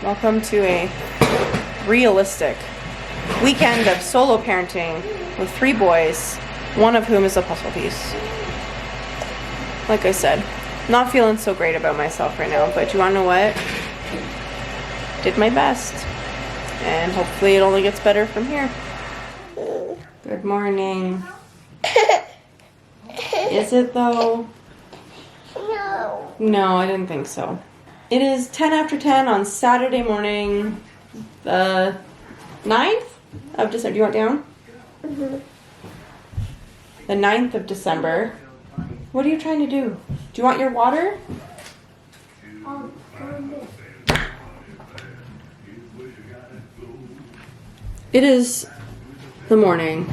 Welcome to a realistic weekend of solo parenting with 3 boys, one of whom is a puzzle piece. Like I said, not feeling so great about myself right now, but you wanna know what? Did my best. And hopefully it only gets better from here. Good morning. Is it though? No. No, I didn't think so. It is 10 after 10 on Saturday morning, the 9th of December. Do you want down? Mm-hmm. The 9th of December. What are you trying to do? Do you want your water? It is the morning.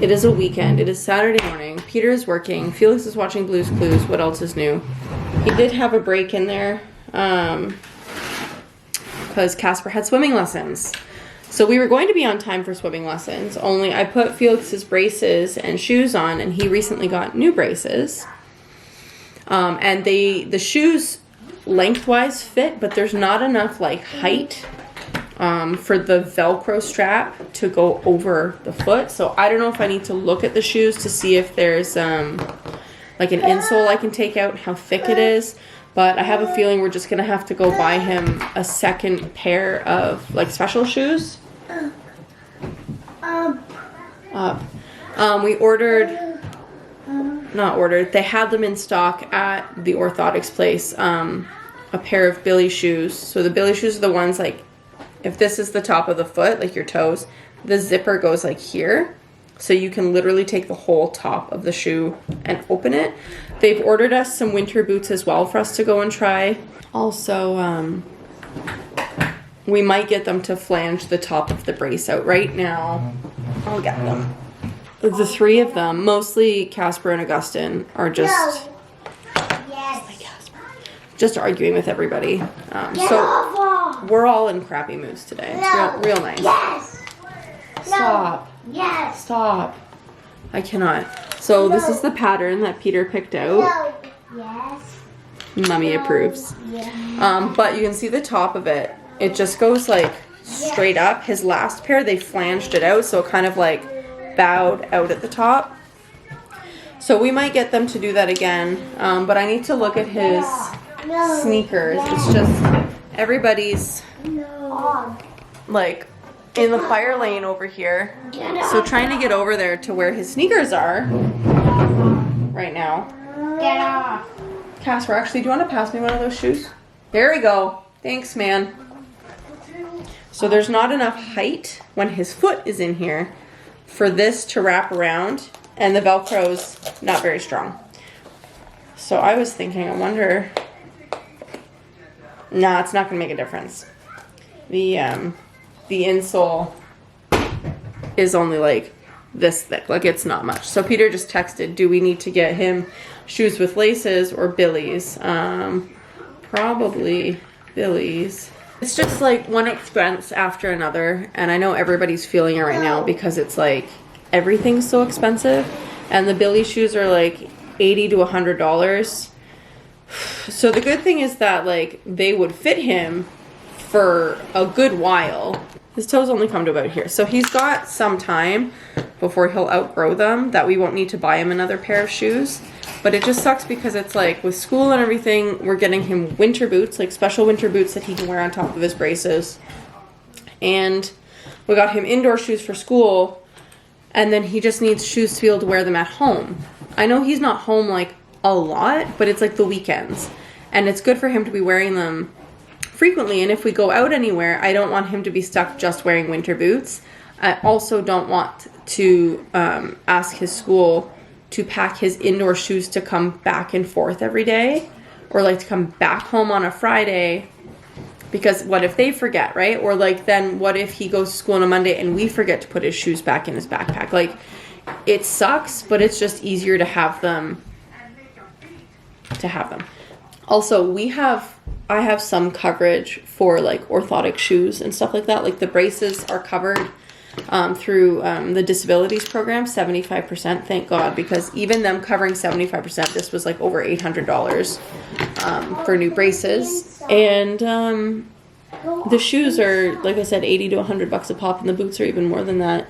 It is a weekend. It is Saturday morning. Peter is working. Felix is watching Blue's Clues. What else is new? He did have a break in there because Kasper had swimming lessons. So we were going to be on time for swimming lessons, only I put Felix's braces and shoes on, and he recently got new braces. And the shoes lengthwise fit, but there's not enough like height for the Velcro strap to go over the foot. So I don't know if I need to look at the shoes to see if there's like an insole I can take out, how thick it is. But I have a feeling we're just gonna have to go buy him a second pair of like special shoes. We ordered, not ordered, they had them in stock at the orthotics place, a pair of Billy shoes. So the Billy shoes are the ones like, if this is the top of the foot, like your toes, the zipper goes like here. So you can literally take the whole top of the shoe and open it. They've ordered us some winter boots as well for us to go and try. Also, we might get them to flange the top of the brace out. Right now, I'll get them. The 3 of them, mostly Kasper and Augustine, are just just arguing with everybody. So we're all in crappy moods today. It's real nice. Yes. Stop. Yes. Stop. I cannot. So this is the pattern that Peter picked out. No. Yes. Mummy approves. Yeah. But you can see the top of it. It just goes like straight up. His last pair, they flanged it out, so it kind of like bowed out at the top. So we might get them to do that again. But I need to look at his sneakers. It's just everybody's like in the fire lane over here. So trying to get over there to where his sneakers are right now. Get off. Kasper, actually, do you want to pass me one of those shoes? There we go. Thanks, man. So there's not enough height when his foot is in here for this to wrap around, and the Velcro's not very strong. So I was thinking, I wonder... Nah, it's not going to make a difference. The insole is only like this thick, like it's not much. So Peter just texted, do we need to get him shoes with laces or Billy's? Probably Billy's. It's just like one expense after another, and I know everybody's feeling it right now because it's like everything's so expensive, and the Billy shoes are like $80 to $100. So the good thing is that like they would fit him for a good while. His toes only come to about here. So he's got some time before he'll outgrow them that we won't need to buy him another pair of shoes. But it just sucks because it's like with school and everything, we're getting him winter boots, like special winter boots that he can wear on top of his braces. And we got him indoor shoes for school, and then he just needs shoes to be able to wear them at home. I know he's not home like a lot, but it's like the weekends. And it's good for him to be wearing them frequently, and if we go out anywhere, I don't want him to be stuck just wearing winter boots. I also don't want to ask his school to pack his indoor shoes to come back and forth every day, or like to come back home on a Friday, because what if they forget, right? Or like then what if he goes to school on a Monday and we forget to put his shoes back in his backpack? Like, it sucks, but it's just easier to have them. Also, I have some coverage for like orthotic shoes and stuff like that. Like the braces are covered through the disabilities program, 75%, thank God, because even them covering 75%, this was like over $800 for new braces. And The shoes are, like I said, 80 to 100 bucks a pop, and the boots are even more than that.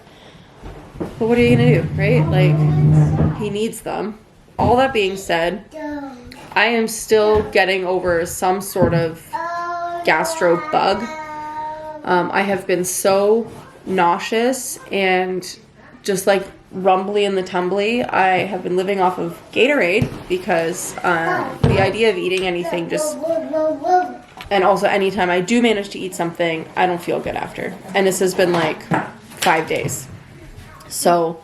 But what are you gonna do, right? Like, he needs them. All that being said, I am still getting over some sort of gastro bug. I have been so nauseous and just like rumbly in the tumbly. I have been living off of Gatorade because the idea of eating anything just, and also anytime I do manage to eat something, I don't feel good after. And this has been like 5 days. So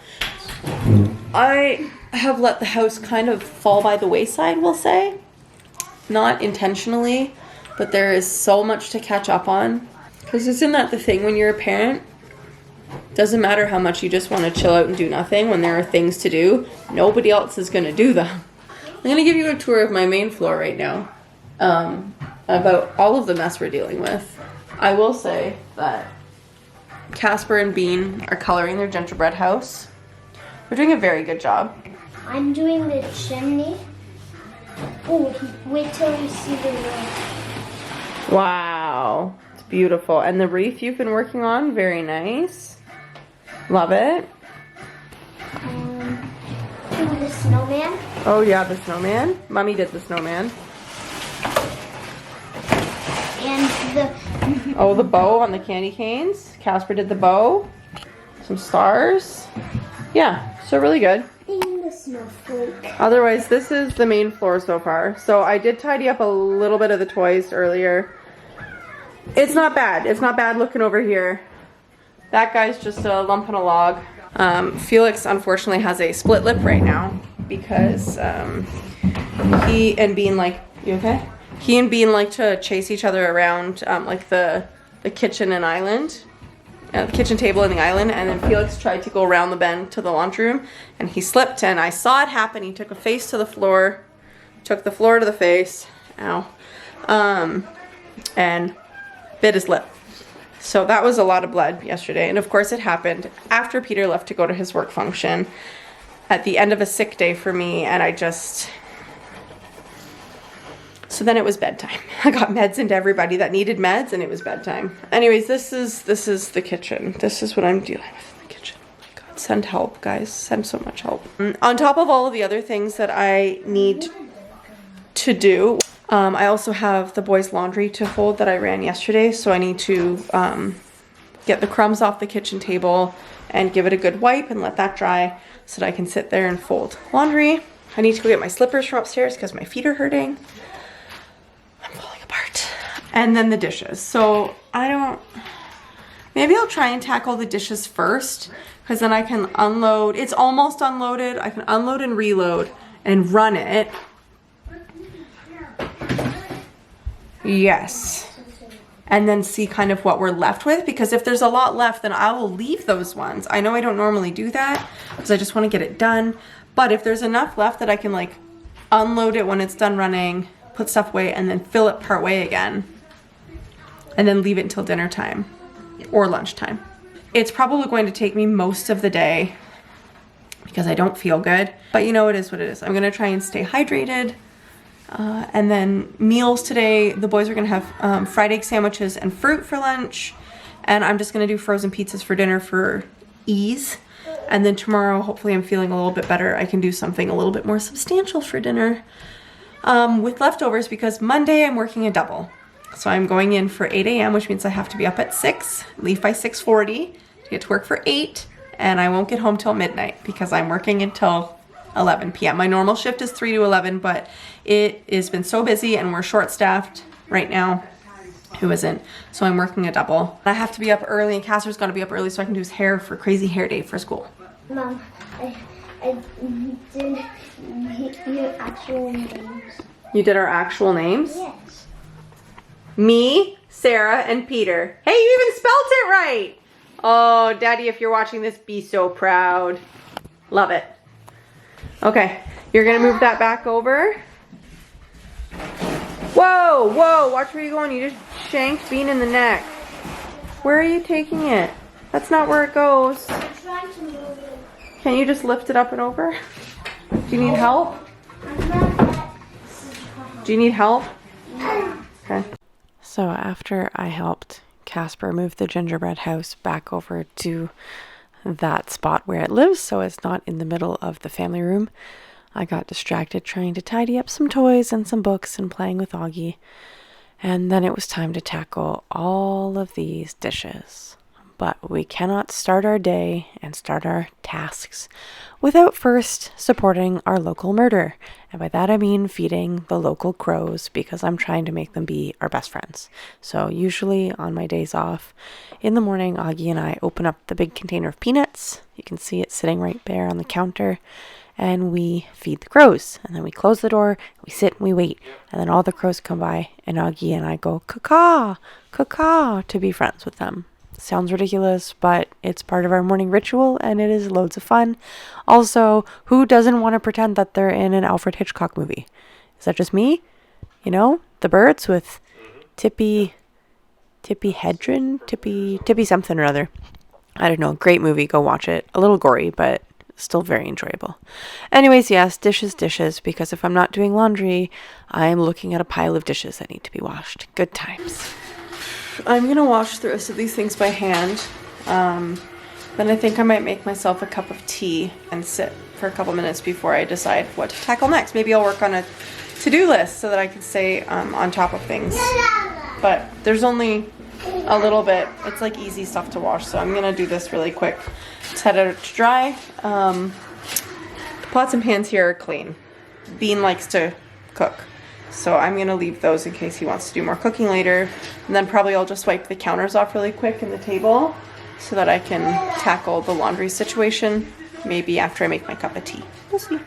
I have let the house kind of fall by the wayside, we'll say. Not intentionally, but there is so much to catch up on. Because isn't that the thing when you're a parent? Doesn't matter how much you just want to chill out and do nothing. When there are things to do, nobody else is going to do them. I'm going to give you a tour of my main floor right now. About all of the mess we're dealing with. I will say that Kasper and Bean are coloring their gingerbread house. We're doing a very good job. I'm doing the chimney. Oh, wait till you see the roof. Wow. It's beautiful. And the wreath you've been working on, very nice. Love it. The snowman. Oh yeah, the snowman. Mommy did the snowman. And the... Oh, the bow on the candy canes. Kasper did the bow. Some stars. Yeah, so really good. And the snowflake. Otherwise, this is the main floor so far. So I did tidy up a little bit of the toys earlier. It's not bad. It's not bad looking over here. That guy's just a lump in a log. Felix, unfortunately, has a split lip right now because he and Bean like... You okay? He and Bean like to chase each other around like the kitchen and island. The kitchen table and the island, and then Felix tried to go around the bend to the laundry room, and he slipped, and I saw it happen. He took a face to the floor, took the floor to the face, ow, and bit his lip. So that was a lot of blood yesterday, and of course it happened after Peter left to go to his work function at the end of a sick day for me, and I just... So then it was bedtime. I got meds into everybody that needed meds, and it was bedtime. Anyways, this is the kitchen. This is what I'm dealing with in the kitchen. Oh my God, send help, guys. Send so much help. On top of all of the other things that I need to do, I also have the boys' laundry to fold that I ran yesterday. So I need to get the crumbs off the kitchen table and give it a good wipe and let that dry so that I can sit there and fold laundry. I need to go get my slippers from upstairs because my feet are hurting. I'm falling apart. And then the dishes. So maybe I'll try and tackle the dishes first because then I can unload. It's almost unloaded. I can unload and reload and run it. Yes. And then see kind of what we're left with, because if there's a lot left, then I will leave those ones. I know I don't normally do that because I just want to get it done. But if there's enough left that I can like unload it when it's done running, put stuff away, and then fill it part way again, and then leave it until dinner time or lunchtime. It's probably going to take me most of the day because I don't feel good, but you know, it is what it is. I'm gonna try and stay hydrated. And then meals today, the boys are gonna have fried egg sandwiches and fruit for lunch, and I'm just gonna do frozen pizzas for dinner for ease. And then tomorrow, hopefully I'm feeling a little bit better, I can do something a little bit more substantial for dinner. With leftovers, because Monday I'm working a double. So I'm going in for 8 a.m., which means I have to be up at 6, leave by 6:40 to get to work for 8, and I won't get home till midnight because I'm working until 11 p.m. My normal shift is 3 to 11, but it has been so busy and we're short-staffed right now. Who isn't? So I'm working a double. I have to be up early, and Kasper's got to be up early so I can do his hair for crazy hair day for school. Mom, I did your actual names. You did our actual names? Yes. Me, Sarah, and Peter. Hey, you even spelled it right! Oh, Daddy, if you're watching this, be so proud. Love it. Okay, you're gonna move that back over. Whoa, whoa, watch where you're going. You just shanked Bean in the neck. Where are you taking it? That's not where it goes. I'm trying to move it. Can you just lift it up and over? Do you need help? Do you need help? Okay. So after I helped Kasper move the gingerbread house back over to that spot where it lives, so it's not in the middle of the family room, I got distracted trying to tidy up some toys and some books and playing with Augie. And then it was time to tackle all of these dishes. But we cannot start our day and start our tasks without first supporting our local murder. And by that I mean feeding the local crows, because I'm trying to make them be our best friends. So usually on my days off, in the morning, Augie and I open up the big container of peanuts. You can see it sitting right there on the counter. And we feed the crows. And then we close the door, we sit and we wait. And then all the crows come by and Augie and I go, caw, caw, to be friends with them. Sounds ridiculous, but it's part of our morning ritual and it is loads of fun. Also, who doesn't want to pretend that they're in an Alfred Hitchcock movie? Is that just me? You know, the birds with Tippy Hedren? Tippy something or other. I don't know, great movie, go watch it. A little gory, but still very enjoyable. Anyways, yes, dishes, because if I'm not doing laundry, I'm looking at a pile of dishes that need to be washed. Good times. I'm gonna wash the rest of these things by hand. Then I think I might make myself a cup of tea and sit for a couple minutes before I decide what to tackle next. Maybe I'll work on a to-do list so that I can stay on top of things. But there's only a little bit. It's like easy stuff to wash, so I'm gonna do this really quick. Set it to dry. The pots and pans here are clean. Bean likes to cook, so I'm gonna leave those in case he wants to do more cooking later. And then probably I'll just wipe the counters off really quick and the table so that I can tackle the laundry situation maybe after I make my cup of tea. We'll see.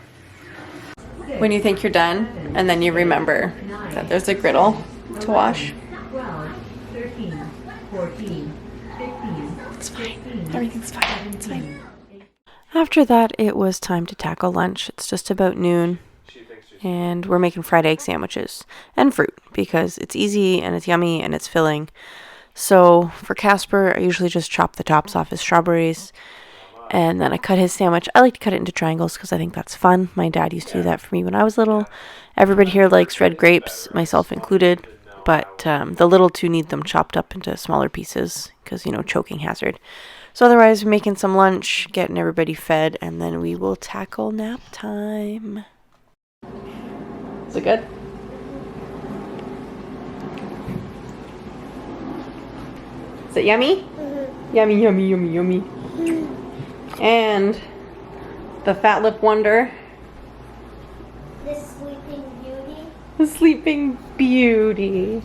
When you think you're done and then you remember that there's a griddle to wash. 12, 13, 14, 15. It's fine. Everything's fine. It's fine. After that, it was time to tackle lunch. It's just about noon. And we're making fried egg sandwiches and fruit because it's easy and it's yummy and it's filling. So for Kasper, I usually just chop the tops off his strawberries and then I cut his sandwich. I like to cut it into triangles because I think that's fun. My dad used to do that for me when I was little. Everybody here likes red grapes, myself included, but the little two need them chopped up into smaller pieces because, you know, choking hazard. So otherwise, we're making some lunch, getting everybody fed, and then we will tackle nap time. Is it good? Is it yummy? Mm-hmm. Yummy, yummy, yummy, yummy. Mm-hmm. And the Fat Lip Wonder. The Sleeping Beauty. The Sleeping Beauty.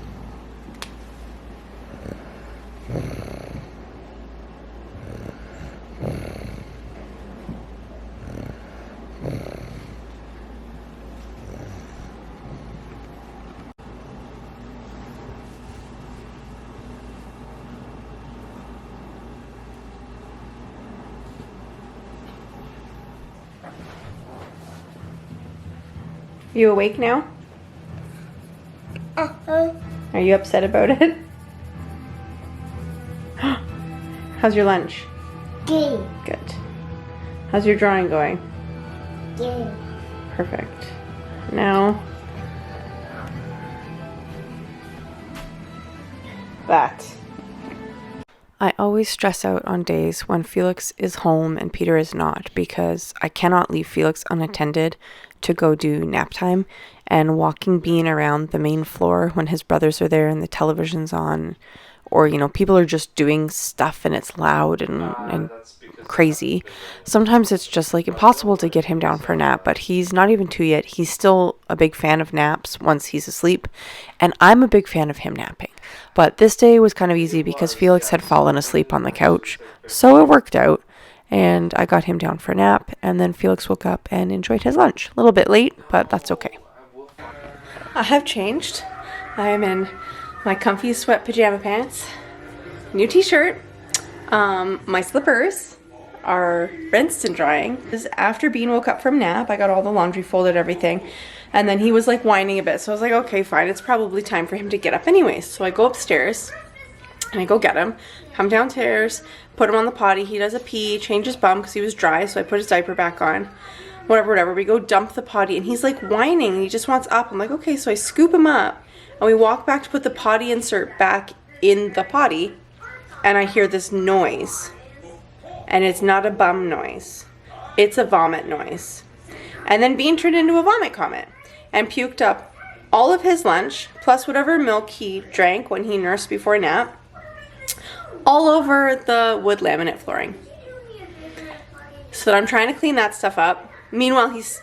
You awake now? Uh-huh. Are you upset about it? How's your lunch? Good. Good. How's your drawing going? Good. Perfect. Now, that. I always stress out on days when Felix is home and Peter is not because I cannot leave Felix unattended to go do nap time, and walking Bean around the main floor when his brothers are there and the television's on, or, you know, people are just doing stuff and it's loud and crazy. Sometimes it's just like impossible to get him down for a nap, but he's not even 2 yet. He's still a big fan of naps once he's asleep, and I'm a big fan of him napping. But this day was kind of easy because Felix had fallen asleep on the couch, so it worked out. And I got him down for a nap, and then Felix woke up and enjoyed his lunch. A little bit late, but that's okay. I have changed. I am in my comfy sweat pajama pants, new t-shirt, my slippers are rinsed and drying. After Bean woke up from nap, I got all the laundry folded, everything, and then he was like whining a bit, so I was like, okay, fine, it's probably time for him to get up anyways. So I go upstairs, and I go get him, come downstairs, put him on the potty, he does a pee, change his bum because he was dry, so I put his diaper back on, whatever, we go dump the potty, and he's like whining, and he just wants up. I'm like, okay, so I scoop him up, And we walk back to put the potty insert back in the potty, and I hear this noise. And it's not a bum noise. It's a vomit noise. And then Bean turned into a vomit comet and puked up all of his lunch, plus whatever milk he drank when he nursed before nap, all over the wood laminate flooring. So I'm trying to clean that stuff up. Meanwhile, he's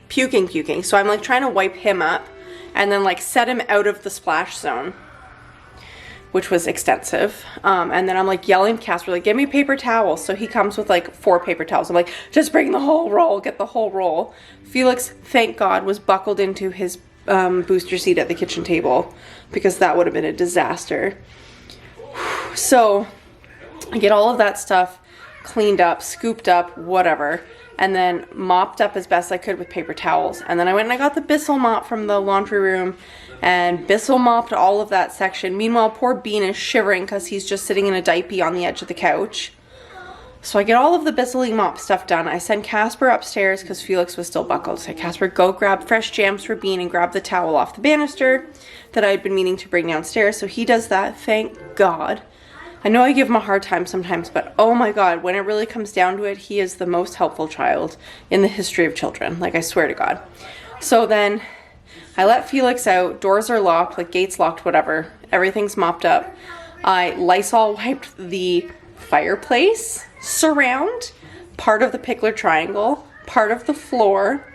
puking. So I'm like trying to wipe him up and then like set him out of the splash zone, which was extensive. And then I'm like yelling at Kasper, like, give me paper towels. So he comes with like 4 paper towels. I'm like, just bring the whole roll, get the whole roll. Felix, thank God, was buckled into his booster seat at the kitchen table because that would have been a disaster. So I get all of that stuff cleaned up, scooped up, whatever, and then mopped up as best I could with paper towels. And then I went and I got the Bissell mop from the laundry room and Bissell mopped all of that section. Meanwhile, poor Bean is shivering because he's just sitting in a diaper on the edge of the couch. So I get all of the Bissell mop stuff done. I send Kasper upstairs because Felix was still buckled. So Kasper, go grab fresh jams for Bean and grab the towel off the banister that I had been meaning to bring downstairs. So he does that, thank God. I know I give him a hard time sometimes, but oh my God, when it really comes down to it, he is the most helpful child in the history of children. Like, I swear to God. So then I let Felix out. Doors are locked, like gates locked, whatever. Everything's mopped up. I Lysol wiped the fireplace surround, part of the pickler triangle, part of the floor,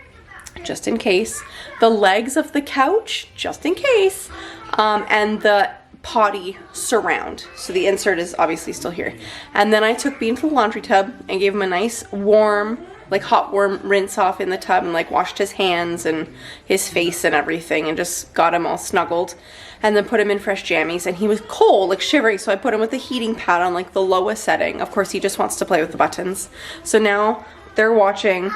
just in case, the legs of the couch, just in case, and the potty surround. So the insert is obviously still here. And then I took Bean to the laundry tub and gave him a nice warm, like hot warm rinse off in the tub and like washed his hands and his face and everything and just got him all snuggled. And then put him in fresh jammies, and he was cold, like shivering, so I put him with the heating pad on like the lowest setting. Of course, he just wants to play with the buttons. So now they're watching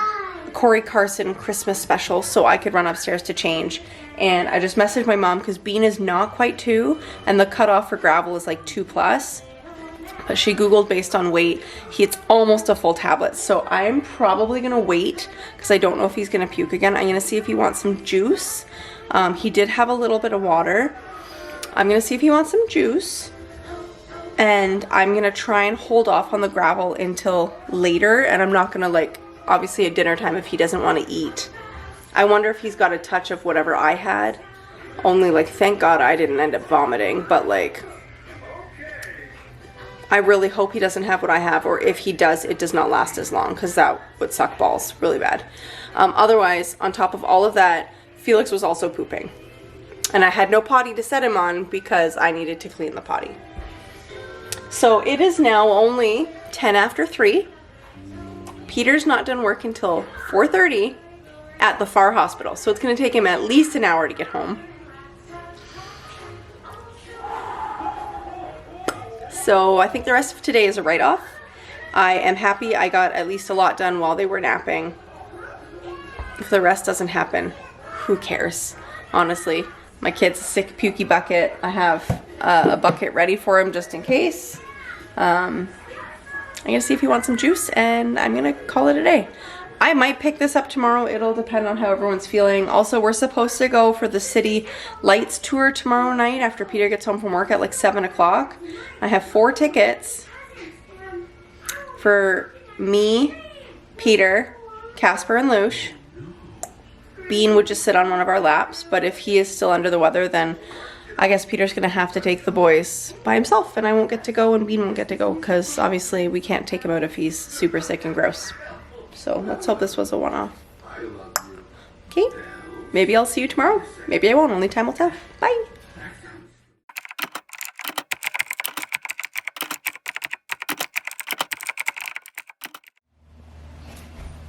Corey Carson Christmas special so I could run upstairs to change. And I just messaged my mom because Bean is not quite 2 and the cutoff for gravel is like 2+. But she Googled based on weight. It's almost a full tablet. So I'm probably gonna wait because I don't know if he's gonna puke again. I'm gonna see if he wants some juice. He did have a little bit of water. I'm gonna see if he wants some juice. And I'm gonna try and hold off on the gravel until later. And I'm not gonna like, obviously at dinner time if he doesn't want to eat. I wonder if he's got a touch of whatever I had. Only like, thank God I didn't end up vomiting, but like, I really hope he doesn't have what I have, or if he does, it does not last as long because that would suck balls really bad. Otherwise, on top of all of that, Felix was also pooping. And I had no potty to set him on because I needed to clean the potty. So it is now only 10 after 3. Peter's not done work until 4:30 at the Far Hospital. So it's going to take him at least an hour to get home. So I think the rest of today is a write-off. I am happy I got at least a lot done while they were napping. If the rest doesn't happen, who cares? Honestly, my kid's a sick pukey bucket. I have a bucket ready for him just in case. I'm gonna see if he wants some juice and I'm gonna call it a day. I might pick this up tomorrow. It'll depend on how everyone's feeling. Also, we're supposed to go for the city lights tour tomorrow night after Peter gets home from work at like 7 o'clock. I have 4 tickets for me, Peter, Kasper, and Lush. Bean would just sit on one of our laps, but if he is still under the weather, then I guess Peter's gonna have to take the boys by himself and I won't get to go and Bean won't get to go because obviously we can't take him out if he's super sick and gross. So let's hope this was a one-off. Okay, maybe I'll see you tomorrow. Maybe I won't, only time will tell. Bye.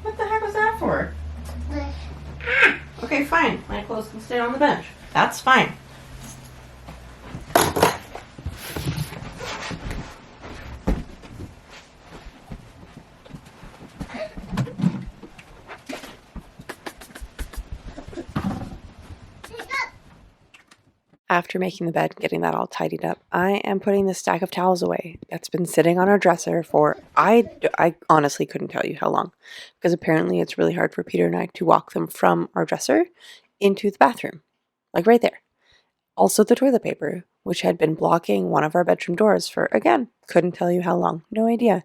What the heck was that for? Okay, fine. My clothes can stay on the bench. That's fine. After making the bed and getting that all tidied up, I am putting this stack of towels away that's been sitting on our dresser for, I honestly couldn't tell you how long, because apparently it's really hard for Peter and I to walk them from our dresser into the bathroom, like right there. Also the toilet paper, which had been blocking one of our bedroom doors for, again, couldn't tell you how long. No idea.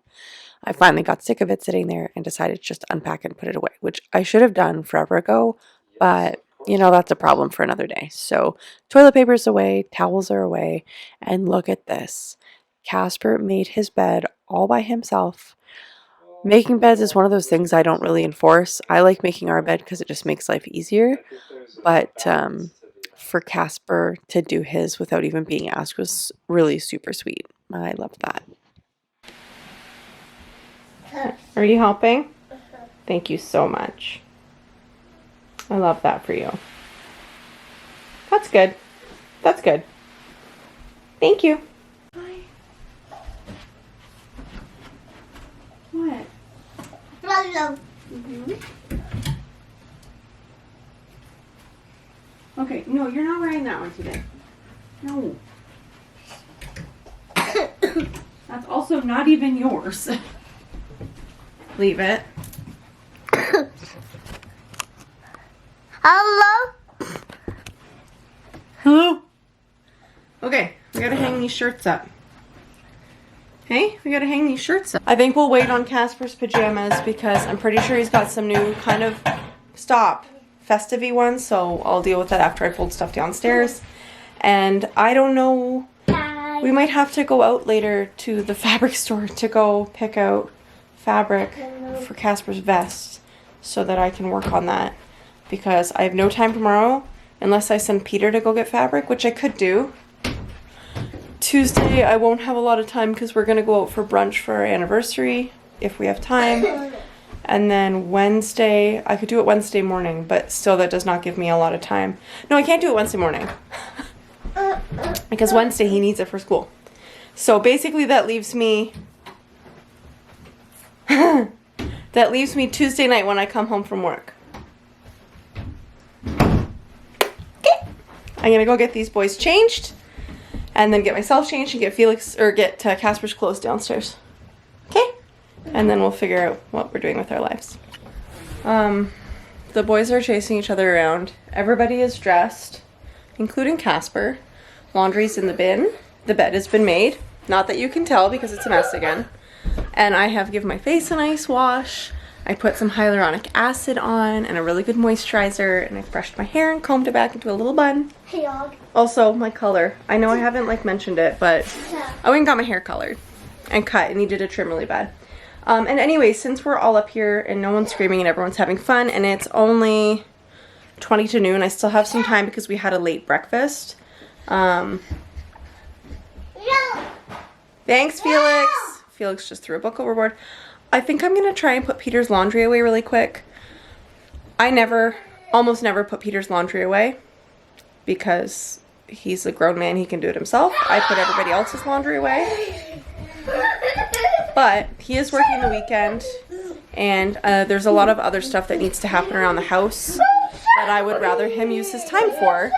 I finally got sick of it sitting there and decided just to unpack and put it away, which I should have done forever ago, but you know, that's a problem for another day. So toilet paper's away, towels are away, and look at this. Kasper made his bed all by himself. Making beds is one of those things I don't really enforce. I like making our bed because it just makes life easier, but for Kasper to do his without even being asked was really super sweet. I love that. Are you helping? Thank you so much. I love that for you. That's good. That's good. Thank you. What? Hello. Okay, no, you're not wearing that one today. No. That's also not even yours. Leave it. Hello. Hello? Okay, we gotta hang these shirts up. Hey, we gotta hang these shirts up. I think we'll wait on Kasper's pajamas because I'm pretty sure he's got some new kind of, festive-y ones, so I'll deal with that after I fold stuff downstairs. And I don't know, we might have to go out later to the fabric store to go pick out fabric for Kasper's vest so that I can work on that because I have no time tomorrow unless I send Peter to go get fabric, which I could do. Tuesday I won't have a lot of time because we're gonna go out for brunch for our anniversary if we have time. And then Wednesday, I could do it Wednesday morning, but still that does not give me a lot of time. No, I can't do it Wednesday morning because Wednesday he needs it for school. So basically that leaves me Tuesday night when I come home from work. Okay. I'm gonna go get these boys changed and then get myself changed and get Kasper's clothes downstairs. Okay? And then we'll figure out what we're doing with our lives. The boys are chasing each other around. Everybody is dressed, including Kasper. Laundry's in the bin. The bed has been made. Not that you can tell because it's a mess again. And I have given my face a nice wash. I put some hyaluronic acid on and a really good moisturizer, and I brushed my hair and combed it back into a little bun. Hey, dog. Also, my color. I know I haven't mentioned it, but I went and got my hair colored and cut. It needed a trim really bad. And anyway, since we're all up here and no one's screaming and everyone's having fun and it's only 20 to noon, I still have some time because we had a late breakfast. Thanks, Felix. Felix just threw a book overboard. I think I'm going to try and put Peter's laundry away really quick. I almost never put Peter's laundry away because he's a grown man. He can do it himself. I put everybody else's laundry away. But he is working the weekend and there's a lot of other stuff that needs to happen around the house that I would rather him use his time for.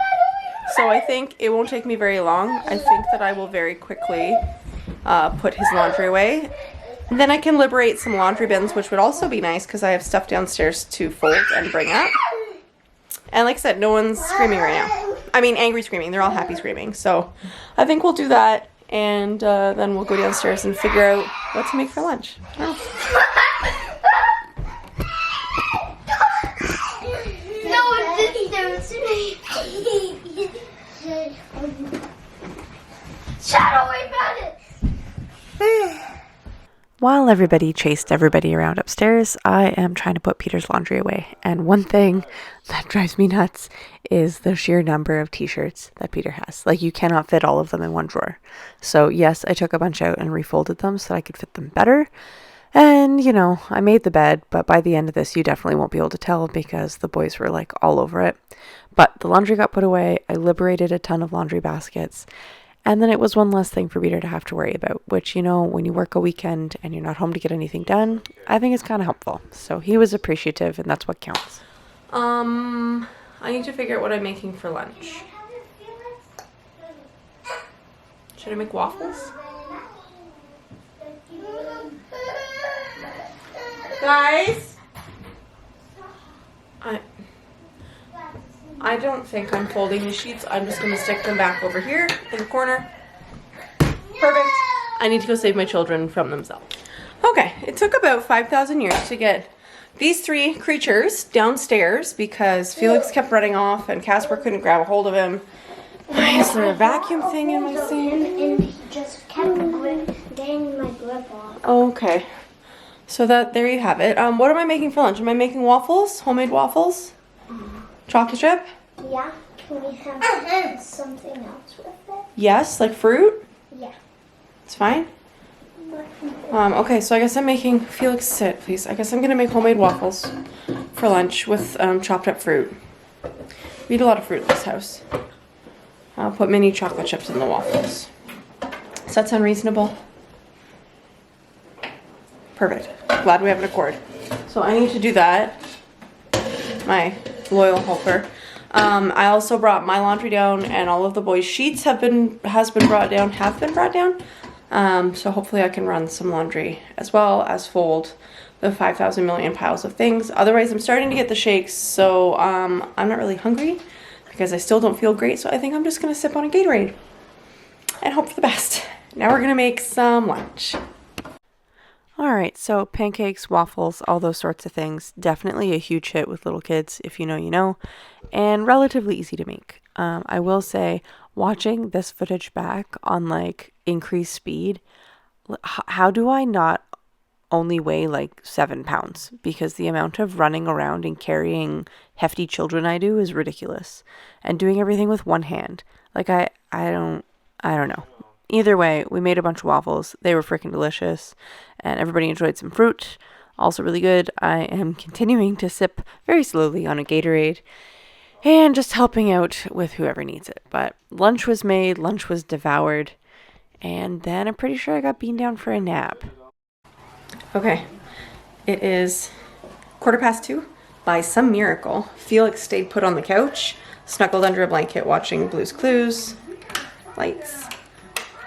So I think it won't take me very long. I think that I will very quickly put his laundry away. And then I can liberate some laundry bins, which would also be nice because I have stuff downstairs to fold and bring up. And like I said, no one's screaming right now. I mean, angry screaming. They're all happy screaming. So I think we'll do that. And then we'll go downstairs and figure out what to make for lunch. No, it's me. Shadow away bandit. While everybody chased everybody around upstairs, I am trying to put Peter's laundry away. And one thing that drives me nuts is the sheer number of t-shirts that Peter has. Like, you cannot fit all of them in one drawer. So yes, I took a bunch out and refolded them so that I could fit them better. And, you know, I made the bed, but by the end of this, you definitely won't be able to tell because the boys were like all over it. But the laundry got put away. I liberated a ton of laundry baskets. And then it was one less thing for Peter to have to worry about, which, you know, when you work a weekend and you're not home to get anything done, I think it's kind of helpful. So he was appreciative, and that's what counts. I need to figure out what I'm making for lunch. Should I make waffles? Guys? I I don't think I'm folding the sheets. I'm just gonna stick them back over here in the corner. Perfect. I need to go save my children from themselves. Okay, it took about 5,000 years to get these 3 creatures downstairs because Felix kept running off and Kasper couldn't grab a hold of him. Why is there a vacuum thing in my sink? And he just kept getting my grip off. Okay, so there you have it. What am I making for lunch? Am I making waffles? Homemade waffles? Chocolate chip? Yeah, can we have something else with it? Yes, like fruit? Yeah. It's fine. Okay, so I guess I'm making, Felix, sit please. I guess I'm gonna make homemade waffles for lunch with chopped up fruit. We eat a lot of fruit in this house. I'll put mini chocolate chips in the waffles. Does that sound reasonable? Perfect. Glad we have an accord. So I need to do that. My loyal helper. I also brought my laundry down, and all of the boys' sheets have been brought down. So hopefully I can run some laundry as well as fold the 5,000 million piles of things. Otherwise, I'm starting to get the shakes, so I'm not really hungry because I still don't feel great. So I think I'm just gonna sip on a Gatorade and hope for the best. Now we're gonna make some lunch. All right, so pancakes, waffles, all those sorts of things. Definitely a huge hit with little kids, if you know, you know, and relatively easy to make. I will say, watching this footage back on like increased speed, how do I not only weigh like 7 pounds? Because the amount of running around and carrying hefty children I do is ridiculous. And doing everything with one hand. Like I don't know. Either way, we made a bunch of waffles. They were freaking delicious, and everybody enjoyed some fruit. Also really good. I am continuing to sip very slowly on a Gatorade and just helping out with whoever needs it. But lunch was made, lunch was devoured, and then I'm pretty sure I got beamed down for a nap. Okay, it is 2:15. By some miracle, Felix stayed put on the couch, snuggled under a blanket watching Blue's Clues. Lights.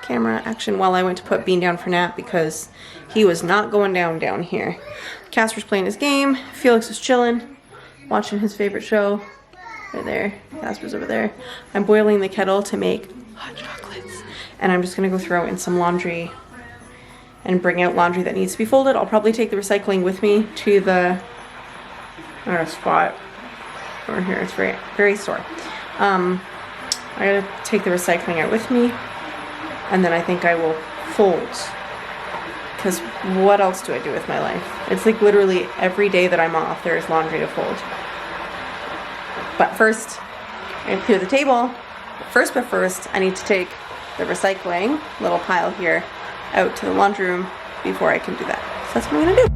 Camera action while I went to put Bean down for nap because he was not going down here. Kasper's playing his game. Felix was chilling, watching his favorite show. Right there. Kasper's over there. I'm boiling the kettle to make hot chocolates. And I'm just going to go throw in some laundry and bring out laundry that needs to be folded. I'll probably take the recycling with me to the spot over here. It's very, very sore. I gotta take the recycling out with me. And then I think I will fold, because what else do I do with my life? It's like literally every day that I'm off, there is laundry to fold. But first, I clear the table. But first, I need to take the recycling little pile here out to the laundry room before I can do that. So that's what I'm gonna do.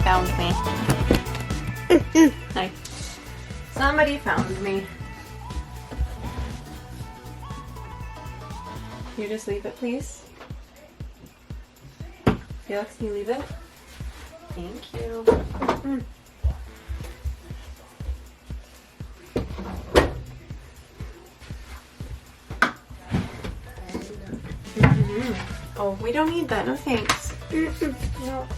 Found me. Hi. Somebody found me. Can you just leave it, please? Felix, can you leave it? Thank you. Oh, we don't need that. No thanks. No.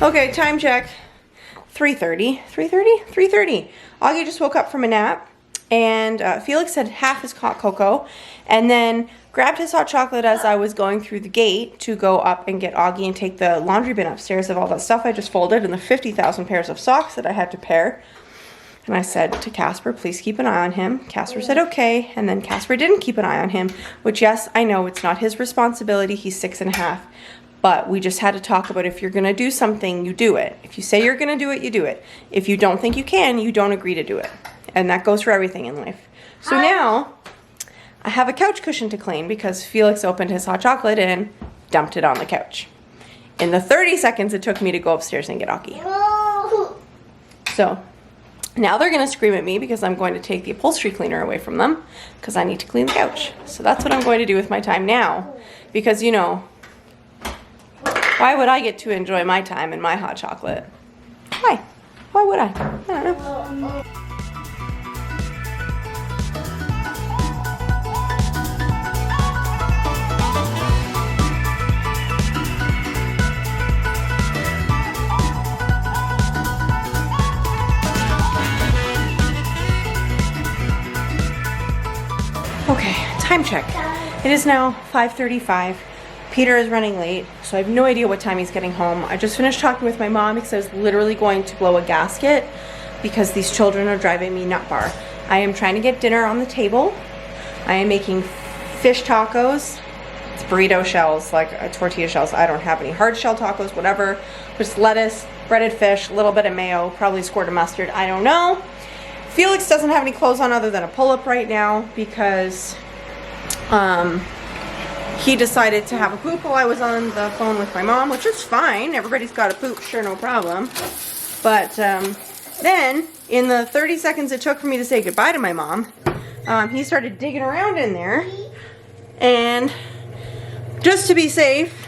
Okay, time check. 3:30. 3:30? 3:30. Augie just woke up from a nap, and Felix had half his hot cocoa, and then grabbed his hot chocolate as I was going through the gate to go up and get Augie and take the laundry bin upstairs of all that stuff I just folded and the 50,000 pairs of socks that I had to pair. And I said to Kasper, please keep an eye on him. Kasper said okay, and then Kasper didn't keep an eye on him, which, yes, I know it's not his responsibility. He's 6.5. But we just had to talk about, if you're going to do something, you do it. If you say you're going to do it, you do it. If you don't think you can, you don't agree to do it. And that goes for everything in life. So now I have a couch cushion to clean because Felix opened his hot chocolate and dumped it on the couch. In the 30 seconds it took me to go upstairs and get Augie. So now they're going to scream at me because I'm going to take the upholstery cleaner away from them because I need to clean the couch. So that's what I'm going to do with my time now. Because, you know, why would I get to enjoy my time and my hot chocolate? Why? Why would I? I don't know. Okay, time check. It is now 5:35. Peter is running late, so I have no idea what time he's getting home. I just finished talking with my mom because I was literally going to blow a gasket because these children are driving me nutbar. I am trying to get dinner on the table. I am making fish tacos. It's burrito shells, like tortilla shells. I don't have any hard shell tacos, whatever. Just lettuce, breaded fish, a little bit of mayo, probably a squirt of mustard. I don't know. Felix doesn't have any clothes on other than a pull-up right now because he decided to have a poop while I was on the phone with my mom, which is fine. Everybody's got a poop, sure, no problem. But then, in the 30 seconds it took for me to say goodbye to my mom, he started digging around in there. And just to be safe,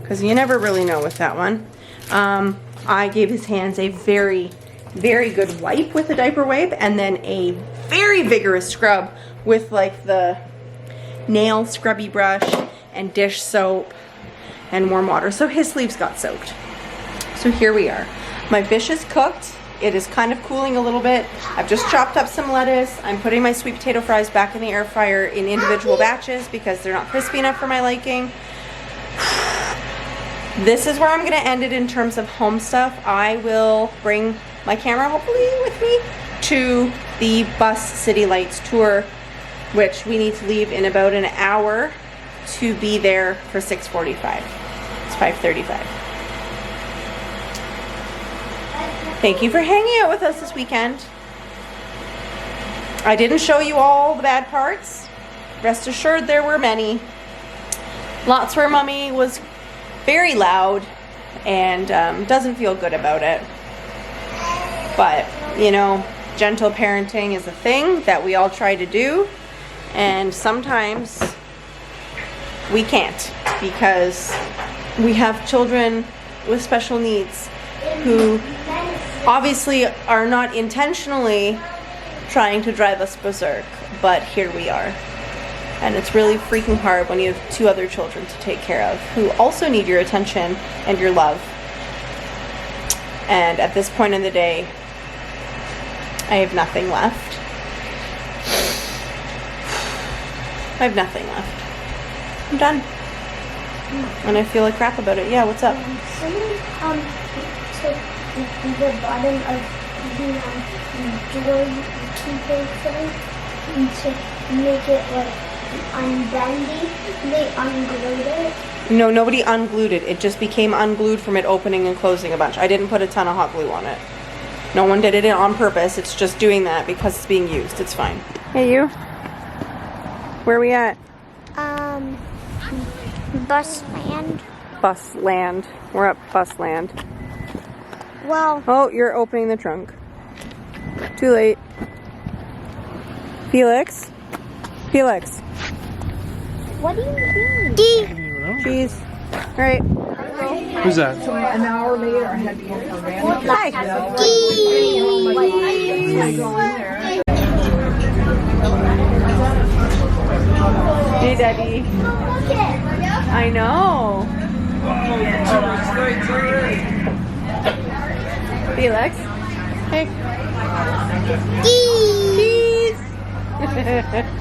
because you never really know with that one, I gave his hands a very, very good wipe with a diaper wipe, and then a very vigorous scrub with like the nail scrubby brush and dish soap and warm water. So his sleeves got soaked. So here we are. My fish is cooked. It is kind of cooling a little bit. I've just chopped up some lettuce. I'm putting my sweet potato fries back in the air fryer in individual batches because they're not crispy enough for my liking. This is where I'm going to end it in terms of home stuff. I will bring my camera, hopefully, with me to the Bus City Lights tour, which we need to leave in about an hour to be there for 6:45. It's 5:35. Thank you for hanging out with us this weekend. I didn't show you all the bad parts. Rest assured there were many. Lots where Mommy was very loud and doesn't feel good about it. But, you know, gentle parenting is a thing that we all try to do. And sometimes we can't because we have children with special needs who obviously are not intentionally trying to drive us berserk, but here we are. And it's really freaking hard when you have two other children to take care of who also need your attention and your love. And at this point in the day, I have nothing left. I have nothing left. I'm done. And I feel like crap about it. Yeah, what's up? Someone took the bottom of the door keeper thing to make it like unbendy. They unglued it. No, nobody unglued it. It just became unglued from it opening and closing a bunch. I didn't put a ton of hot glue on it. No one did it on purpose. It's just doing that because it's being used. It's fine. Hey, you. Where are we at? Bus land. Bus land. We're at bus land. Well, Oh, you're opening the trunk. Too late. Felix? Felix. what do you mean? Cheese. All right. Who's that? An hour later, I had to go for a random. Hi. Hey, Daddy. I know. Felix. Hey. Cheese. Cheese.